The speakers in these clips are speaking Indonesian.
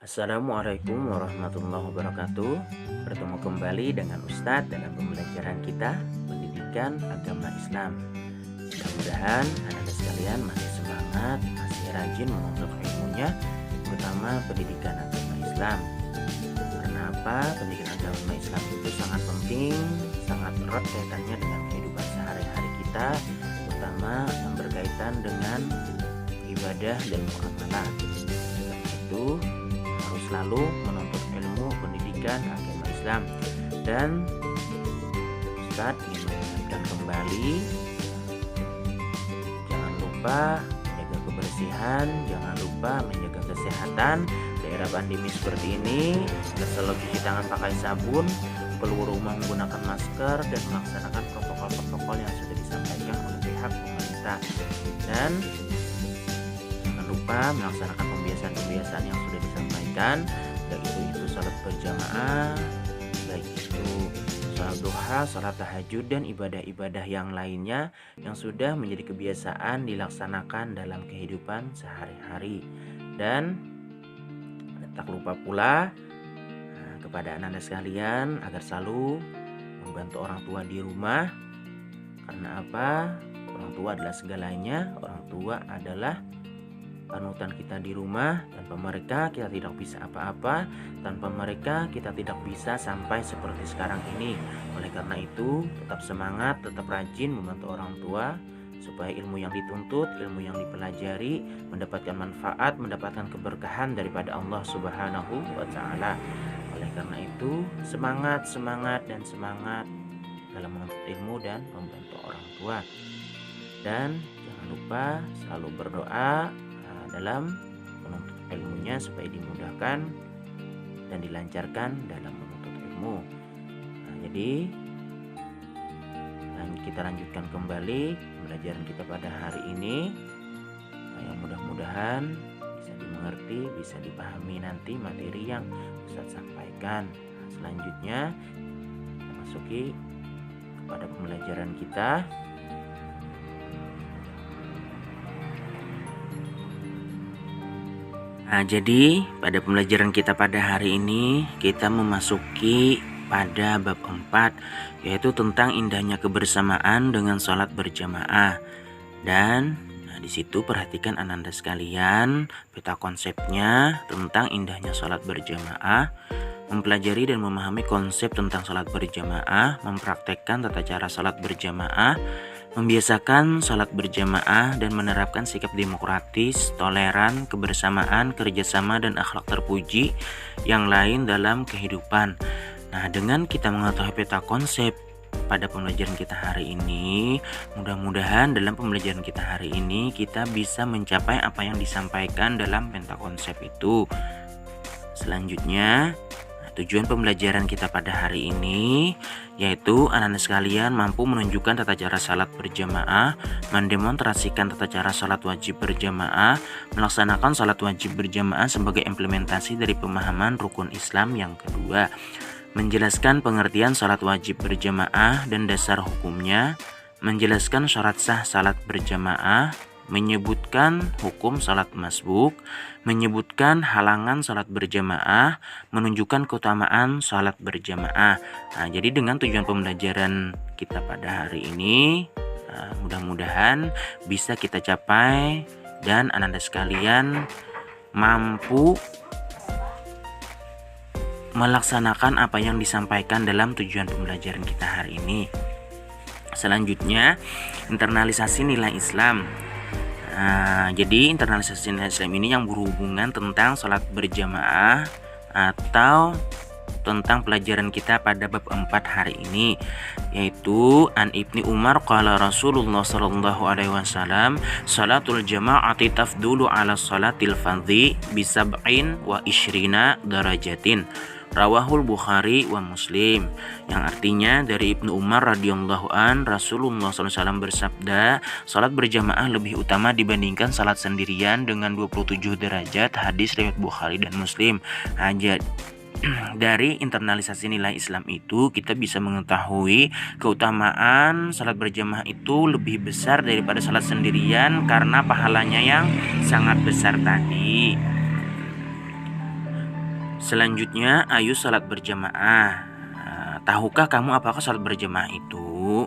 Assalamualaikum warahmatullahi wabarakatuh. Bertemu kembali dengan Ustadz dalam pembelajaran kita pendidikan agama Islam. Mudah-mudahan Anda sekalian masih semangat, masih rajin menuntut ilmunya, terutama pendidikan agama Islam. Karena apa? Pendidikan agama Islam itu sangat penting, sangat erat kaitannya dengan kehidupan sehari-hari kita, terutama yang berkaitan dengan ibadah dan muamalah. Karena itu harus selalu menuntut ilmu pendidikan agama Islam. Dan Ustadz ingin mengingatkan kembali, jangan lupa menjaga kebersihan, jangan lupa menjaga kesehatan. Daerah pandemi seperti ini agar selalu cuci tangan pakai sabun, keluar rumah menggunakan masker, dan melaksanakan protokol-protokol yang sudah disampaikan oleh pihak pemerintah. Dan jangan lupa melaksanakan pembiasaan-pembiasaan yang sudah disampaikan, baik itu salat berjamaah, baik itu salat duha, salat tahajud, dan ibadah-ibadah yang lainnya yang sudah menjadi kebiasaan dilaksanakan dalam kehidupan sehari-hari. Dan tak lupa pula kepada anak-anak sekalian agar selalu membantu orang tua di rumah. Karena apa? Orang tua adalah segalanya, orang tua adalah panutan kita di rumah. Tanpa mereka kita tidak bisa apa-apa, tanpa mereka kita tidak bisa sampai seperti sekarang ini. Oleh karena itu tetap semangat, tetap rajin membantu orang tua supaya ilmu yang dituntut, ilmu yang dipelajari mendapatkan manfaat, mendapatkan keberkahan daripada Allah Subhanahu wa Ta'ala. Oleh karena itu semangat dalam menuntut ilmu dan membantu orang tua. Dan jangan lupa selalu berdoa dalam menuntut ilmunya supaya dimudahkan dan dilancarkan dalam menuntut ilmu. Jadi kita lanjutkan kembali pembelajaran kita pada hari ini, yang mudah-mudahan bisa dimengerti, bisa dipahami nanti materi yang Ustadz sampaikan. Selanjutnya kita masuki kepada pembelajaran kita. Jadi pada pembelajaran kita pada hari ini kita memasuki pada bab 4, yaitu tentang indahnya kebersamaan dengan sholat berjamaah. Dan di situ perhatikan ananda sekalian peta konsepnya tentang indahnya sholat berjamaah, mempelajari dan memahami konsep tentang sholat berjamaah, mempraktekkan tata cara sholat berjamaah, membiasakan sholat berjamaah, dan menerapkan sikap demokratis, toleran, kebersamaan, kerjasama, dan akhlak terpuji yang lain dalam kehidupan. Nah, dengan kita mengetahui peta konsep pada pembelajaran kita hari ini, mudah-mudahan dalam pembelajaran kita hari ini kita bisa mencapai apa yang disampaikan dalam peta konsep itu. Selanjutnya, tujuan pembelajaran kita pada hari ini yaitu anak-anak sekalian mampu menunjukkan tata cara salat berjamaah, mendemonstrasikan tata cara salat wajib berjamaah, melaksanakan salat wajib berjamaah sebagai implementasi dari pemahaman rukun Islam yang kedua, menjelaskan pengertian salat wajib berjamaah dan dasar hukumnya, menjelaskan syarat sah salat berjamaah, menyebutkan hukum salat masbuk, menyebutkan halangan salat berjamaah, menunjukkan keutamaan salat berjamaah. Nah, jadi dengan tujuan pembelajaran kita pada hari ini, mudah-mudahan bisa kita capai dan anak-anak sekalian mampu melaksanakan apa yang disampaikan dalam tujuan pembelajaran kita hari ini. Selanjutnya, internalisasi nilai Islam. Jadi internalisasi nilai Islam ini yang berhubungan tentang sholat berjamaah atau tentang pelajaran kita pada bab 4 hari ini, yaitu an Ibni Umar qala Rasulullah sallallahu alaihi wasallam salatul jama'ati tafdulu ala salatil fardhi bi sab'in wa ishrina darajatin. Rawahul Bukhari wa Muslim, yang artinya dari Ibnu Umar radhiyallahu an, Rasulullah SAW bersabda, salat berjamaah lebih utama dibandingkan salat sendirian dengan 27 derajat. Hadis riwayat Bukhari dan Muslim. Dari internalisasi nilai Islam itu kita bisa mengetahui keutamaan salat berjamaah itu lebih besar daripada salat sendirian karena pahalanya yang sangat besar tadi. Selanjutnya, ayo salat berjamaah. Tahukah kamu apakah salat berjamaah itu?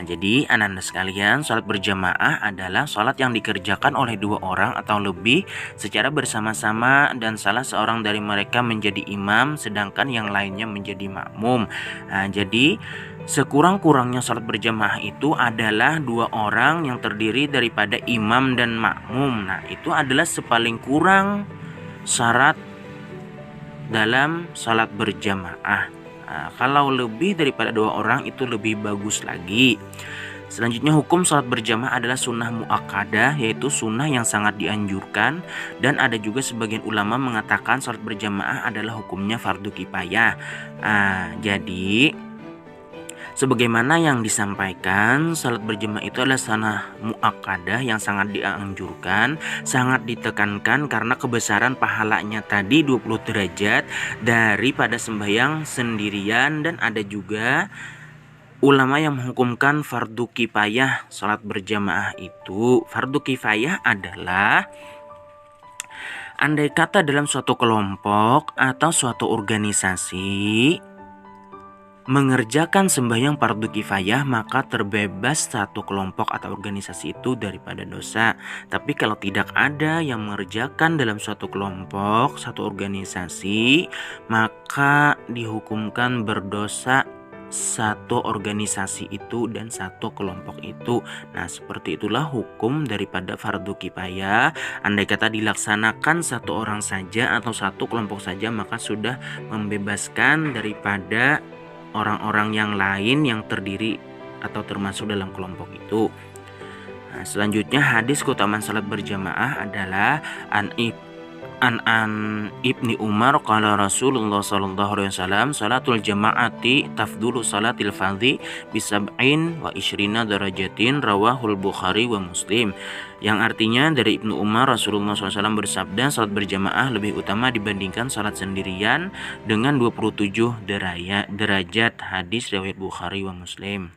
Jadi anak-anak sekalian, salat berjamaah adalah salat yang dikerjakan oleh dua orang atau lebih secara bersama-sama dan salah seorang dari mereka menjadi imam sedangkan yang lainnya menjadi makmum. Jadi sekurang-kurangnya salat berjamaah itu adalah dua orang yang terdiri daripada imam dan makmum. Nah, itu adalah sepaling kurang syarat dalam salat berjamaah. Kalau lebih daripada dua orang itu lebih bagus lagi. Selanjutnya, hukum salat berjamaah adalah sunnah muakkadah, yaitu sunnah yang sangat dianjurkan, dan ada juga sebagian ulama mengatakan salat berjamaah adalah hukumnya fardu kifayah. Jadi sebagaimana yang disampaikan, salat berjamaah itu adalah sunnah muakkadah yang sangat dianjurkan, sangat ditekankan karena kebesaran pahalanya tadi 20 derajat daripada sembahyang sendirian, dan ada juga ulama yang menghukumkan fardu kifayah salat berjamaah itu. Fardu kifayah adalah andai kata dalam suatu kelompok atau suatu organisasi mengerjakan sembahyang fardu kifayah, maka terbebas satu kelompok atau organisasi itu daripada dosa. Tapi kalau tidak ada yang mengerjakan dalam suatu kelompok, satu organisasi, maka dihukumkan berdosa satu organisasi itu dan satu kelompok itu. Nah, seperti itulah hukum daripada fardu kifayah. Andai kata dilaksanakan satu orang saja atau satu kelompok saja, maka sudah membebaskan daripada orang-orang yang lain yang terdiri atau termasuk dalam kelompok itu. Selanjutnya, hadis keutamaan salat berjamaah adalah an Ibni Umar qala Rasulullah sallallahu alaihi wasallam salatul jama'ati tafdulu salatil fardhi bisab'in wa ishrina darajatin, rawahul Bukhari wa Muslim. Yang artinya dari Ibnu Umar, Rasulullah SAW bersabda, salat berjamaah lebih utama dibandingkan salat sendirian dengan 27 derajat. Hadis riwayat Bukhari wa Muslim.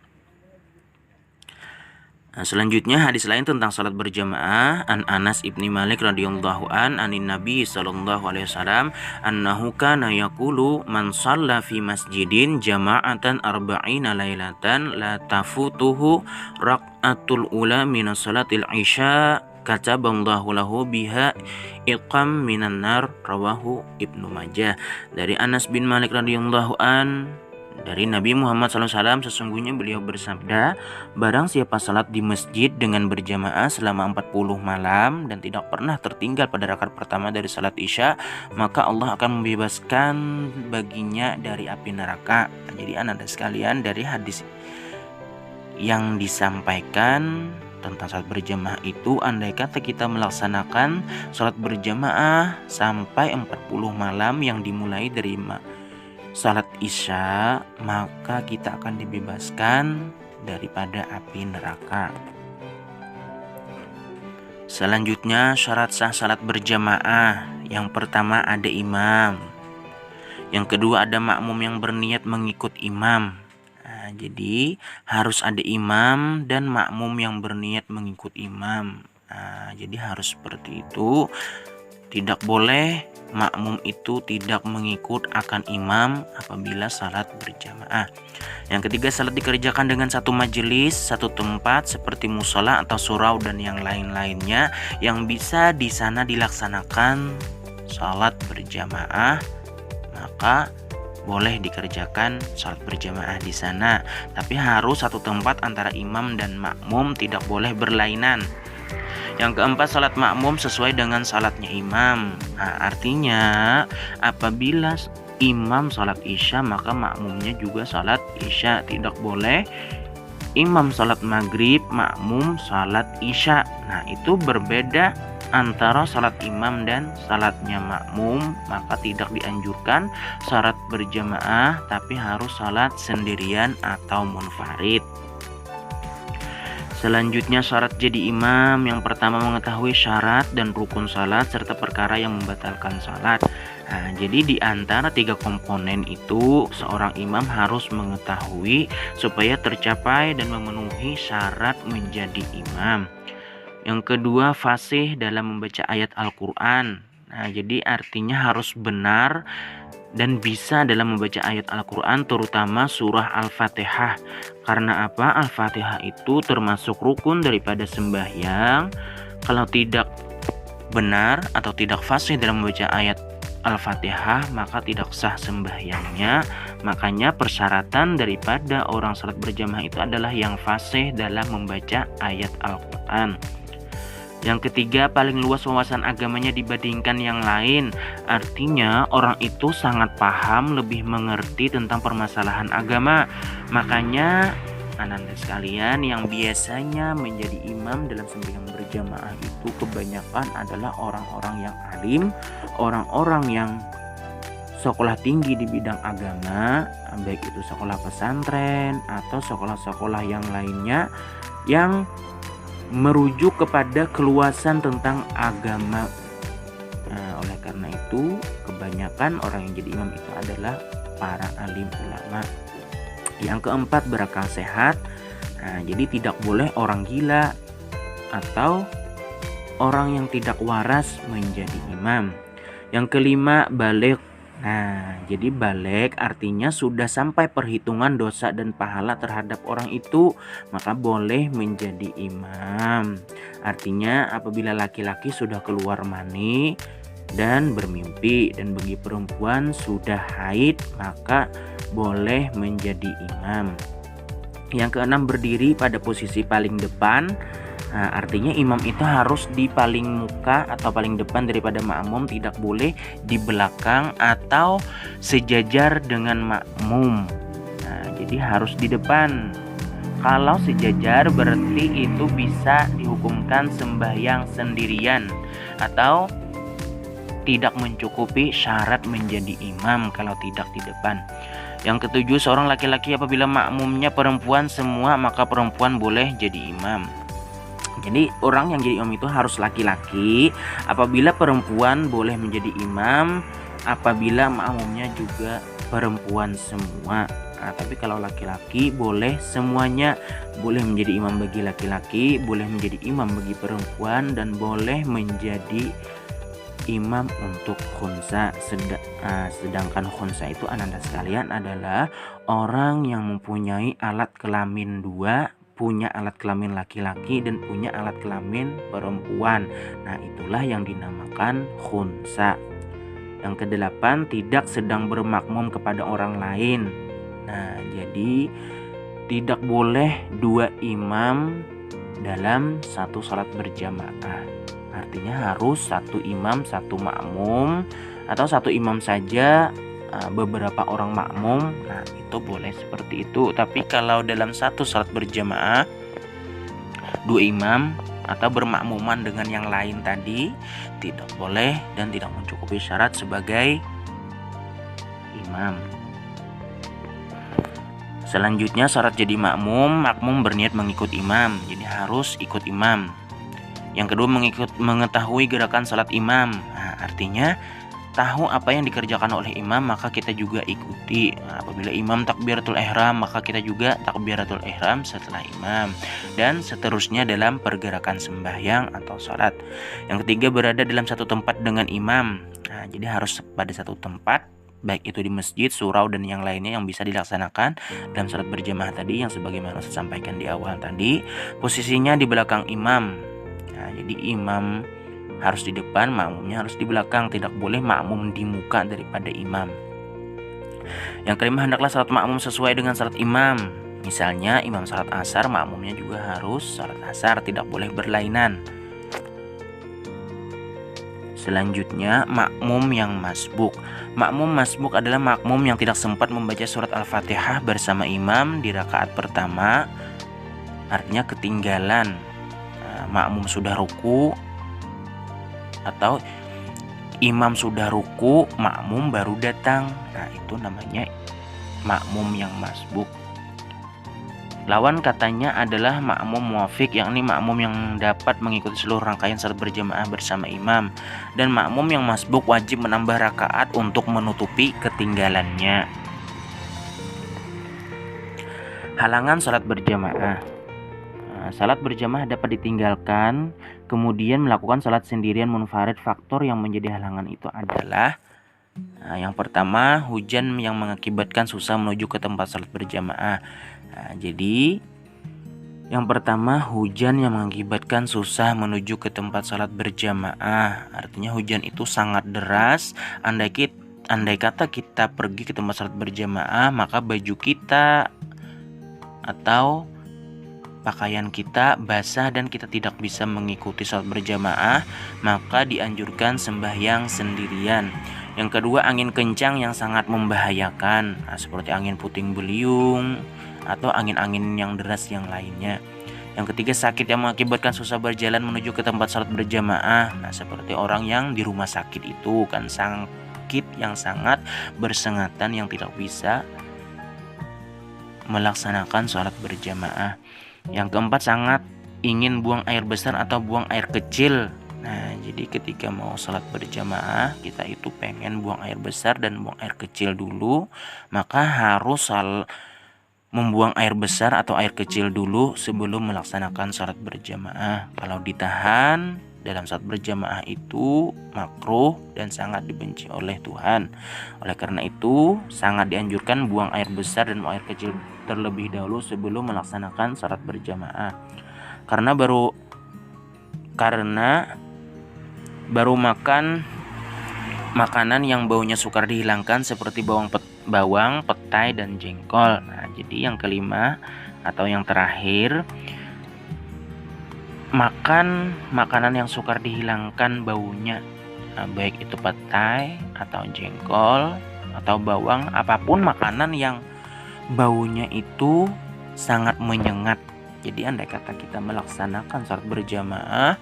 Selanjutnya, hadis lain tentang salat berjamaah, an Anas ibni Malik radhiyallahu anin Nabi sallallahu alaihi wasallam annahu kana yaqulu man shalla fi masjidin jama'atan arba'ina lailatan la tafutuhu raq'atul ula min salatil isya kataballahu lahu biha iqam minan nar, rawahu Ibnu Majah. Dari Anas bin Malik radhiyallahu dari Nabi Muhammad SAW, sesungguhnya beliau bersabda, barang siapa salat di masjid dengan berjamaah selama 40 malam dan tidak pernah tertinggal pada rakaat pertama dari salat isya, maka Allah akan membebaskan baginya dari api neraka. Jadi anak-anak sekalian, dari hadis yang disampaikan tentang salat berjamaah itu, andai kata kita melaksanakan salat berjamaah sampai 40 malam yang dimulai dari salat isya, maka kita akan dibebaskan daripada api neraka. Selanjutnya, syarat sah salat berjamaah. Yang pertama ada imam. Yang kedua ada makmum yang berniat mengikut imam. Jadi harus ada imam dan makmum yang berniat mengikut imam. Jadi harus seperti itu. Tidak boleh makmum itu tidak mengikut akan imam apabila salat berjamaah. Yang ketiga, salat dikerjakan dengan satu majelis, satu tempat seperti musola atau surau dan yang lain-lainnya yang bisa di sana dilaksanakan salat berjamaah, maka boleh dikerjakan salat berjamaah di sana. Tapi harus satu tempat antara imam dan makmum, tidak boleh berlainan. Yang keempat, salat makmum sesuai dengan salatnya imam. Artinya apabila imam salat isya, maka makmumnya juga salat isya. Tidak boleh imam salat maghrib, makmum salat isya. Nah, itu berbeda antara salat imam dan salatnya makmum. Maka tidak dianjurkan salat berjamaah, tapi harus salat sendirian atau munfarid. Selanjutnya, syarat jadi imam. Yang pertama, mengetahui syarat dan rukun salat serta perkara yang membatalkan salat. Jadi di antara 3 komponen itu seorang imam harus mengetahui supaya tercapai dan memenuhi syarat menjadi imam. Yang kedua, fasih dalam membaca ayat Al-Quran. Nah, jadi artinya harus benar dan bisa dalam membaca ayat Al-Quran, terutama surah Al-Fatihah. Karena apa? Al-Fatihah itu termasuk rukun daripada sembahyang. Kalau tidak benar atau tidak fasih dalam membaca ayat Al-Fatihah, maka tidak sah sembahyangnya. Makanya persyaratan daripada orang salat berjamaah itu adalah yang fasih dalam membaca ayat Al-Quran. Yang ketiga, paling luas wawasan agamanya dibandingkan yang lain. Artinya orang itu sangat paham, lebih mengerti tentang permasalahan agama. Makanya anak-anak sekalian, yang biasanya menjadi imam dalam sembahyang berjamaah itu kebanyakan adalah orang-orang yang alim, orang-orang yang sekolah tinggi di bidang agama, baik itu sekolah pesantren atau sekolah-sekolah yang lainnya yang merujuk kepada keluasan tentang agama. Nah, oleh karena itu kebanyakan orang yang jadi imam itu adalah para alim ulama. Yang keempat, berakal sehat. Nah, jadi tidak boleh orang gila atau orang yang tidak waras menjadi imam. Yang kelima, baligh. Nah, jadi baligh artinya sudah sampai perhitungan dosa dan pahala terhadap orang itu, maka boleh menjadi imam. Artinya apabila laki-laki sudah keluar mani dan bermimpi, dan bagi perempuan sudah haid, maka boleh menjadi imam. Yang keenam, berdiri pada posisi paling depan. Nah, artinya imam itu harus di paling muka atau paling depan daripada makmum, tidak boleh di belakang atau sejajar dengan makmum. Nah, jadi harus di depan. Kalau sejajar berarti itu bisa dihukumkan sembahyang sendirian atau tidak mencukupi syarat menjadi imam kalau tidak di depan. Yang ketujuh, seorang laki-laki apabila makmumnya perempuan semua, maka perempuan boleh jadi imam. Jadi orang yang jadi imam itu harus laki-laki. Apabila perempuan boleh menjadi imam apabila makmumnya juga perempuan semua. Nah, tapi kalau laki-laki boleh semuanya, boleh menjadi imam bagi laki-laki, boleh menjadi imam bagi perempuan, dan boleh menjadi imam untuk khunsa. Sedangkan khunsa itu anak-anak sekalian adalah orang yang mempunyai alat kelamin dua, punya alat kelamin laki-laki dan punya alat kelamin perempuan. Nah, itulah yang dinamakan khunsa. Yang kedelapan, tidak sedang bermakmum kepada orang lain. Nah, jadi tidak boleh dua imam dalam satu salat berjamaah. Artinya harus satu imam satu makmum, atau satu imam saja beberapa orang makmum. Nah, itu boleh seperti itu. Tapi kalau dalam satu salat berjamaah dua imam atau bermakmuman dengan yang lain tadi tidak boleh dan tidak mencukupi syarat sebagai imam. Selanjutnya, syarat jadi makmum berniat mengikut imam, jadi harus ikut imam. Yang kedua, mengetahui gerakan salat imam. Nah, artinya tahu apa yang dikerjakan oleh imam, maka kita juga ikuti. Nah, apabila imam takbiratul ihram, maka kita juga takbiratul ihram setelah imam, dan seterusnya dalam pergerakan sembahyang atau salat. Yang ketiga, berada dalam satu tempat dengan imam. Nah, jadi harus pada satu tempat, baik itu di masjid, surau, dan yang lainnya yang bisa dilaksanakan dalam salat berjamaah tadi, yang sebagaimana saya sampaikan di awal tadi. Posisinya di belakang imam. Nah, jadi imam harus di depan, makmumnya harus di belakang. Tidak boleh makmum di muka daripada imam. Yang kelima, hendaklah salat makmum sesuai dengan salat imam. Misalnya imam salat asar, makmumnya juga harus salat asar, tidak boleh berlainan. Selanjutnya, makmum yang masbuk. Makmum masbuk adalah makmum yang tidak sempat membaca surat Al-Fatihah bersama imam di rakaat pertama. Artinya ketinggalan. Makmum sudah ruku atau imam sudah ruku, makmum baru datang. Nah, itu namanya makmum yang masbuk. Lawan katanya adalah makmum muwafiq, yakni makmum yang dapat mengikuti seluruh rangkaian salat berjamaah bersama imam. Dan makmum yang masbuk wajib menambah rakaat untuk menutupi ketinggalannya. Halangan salat berjamaah. Salat berjamaah dapat ditinggalkan, kemudian melakukan salat sendirian munfarid. Faktor yang menjadi halangan itu adalah yang pertama, hujan yang mengakibatkan susah menuju ke tempat salat berjamaah. Jadi yang pertama, hujan yang mengakibatkan susah menuju ke tempat salat berjamaah. Artinya hujan itu sangat deras. Andai kata kita pergi ke tempat salat berjamaah, maka baju kita atau pakaian kita basah dan kita tidak bisa mengikuti salat berjamaah, maka dianjurkan sembahyang sendirian. Yang kedua, angin kencang yang sangat membahayakan, seperti angin puting beliung atau angin-angin yang deras yang lainnya. Yang ketiga, sakit yang mengakibatkan susah berjalan menuju ke tempat salat berjamaah. Seperti orang yang di rumah sakit itu kan sakit yang sangat bersengatan yang tidak bisa melaksanakan salat berjamaah. Yang keempat, sangat ingin buang air besar atau buang air kecil. Jadi ketika mau salat berjamaah, kita itu pengen buang air besar dan buang air kecil dulu, maka harus membuang air besar atau air kecil dulu sebelum melaksanakan salat berjamaah. Kalau ditahan dalam salat berjamaah itu makruh dan sangat dibenci oleh Tuhan. Oleh karena itu, sangat dianjurkan buang air besar dan buang air kecil terlebih dahulu sebelum melaksanakan salat berjamaah. Karena baru makan makanan yang baunya sukar dihilangkan seperti bawang, petai, dan jengkol. Jadi yang kelima atau yang terakhir, makan makanan yang sukar dihilangkan baunya, baik itu petai atau jengkol atau bawang, apapun makanan yang baunya itu sangat menyengat. Jadi andai kata kita melaksanakan salat berjamaah,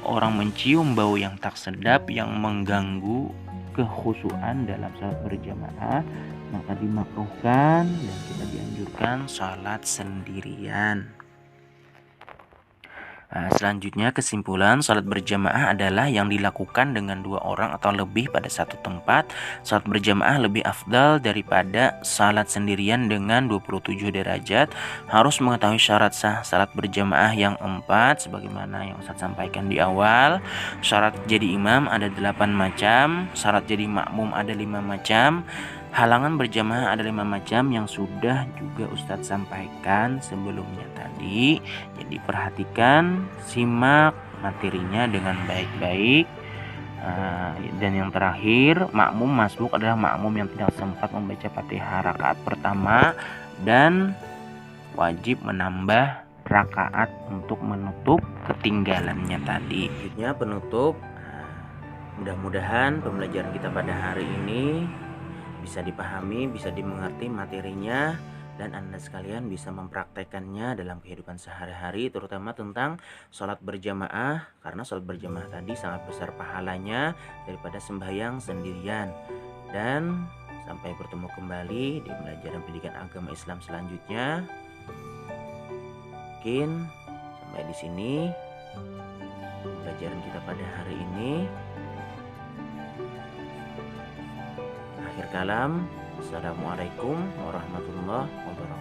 orang mencium bau yang tak sedap yang mengganggu kekhusyuan dalam salat berjamaah, maka dimakruhkan dan kita dianjurkan salat sendirian. Selanjutnya, kesimpulan, salat berjamaah adalah yang dilakukan dengan 2 orang atau lebih pada satu tempat. Salat berjamaah lebih afdal daripada salat sendirian dengan 27 derajat. Harus mengetahui syarat sah salat berjamaah yang 4 sebagaimana yang Ustaz sampaikan di awal. Syarat jadi imam ada 8 macam, syarat jadi makmum ada 5 macam. Halangan berjamaah ada 5 macam yang sudah juga Ustadz sampaikan sebelumnya tadi. Jadi perhatikan, simak materinya dengan baik-baik. Dan yang terakhir, makmum masbuk adalah makmum yang tidak sempat membaca Fatihah rakaat pertama dan wajib menambah rakaat untuk menutup ketinggalannya tadi. Selanjutnya penutup. Mudah-mudahan pembelajaran kita pada hari ini bisa dipahami, bisa dimengerti materinya, dan Anda sekalian bisa mempraktekannya dalam kehidupan sehari-hari, terutama tentang sholat berjamaah, karena sholat berjamaah tadi sangat besar pahalanya daripada sembahyang sendirian. Dan sampai bertemu kembali di pelajaran pendidikan agama Islam selanjutnya. Mungkin sampai di sini pelajaran kita pada hari ini. Akhir kalam, assalamualaikum warahmatullahi wabarakatuh.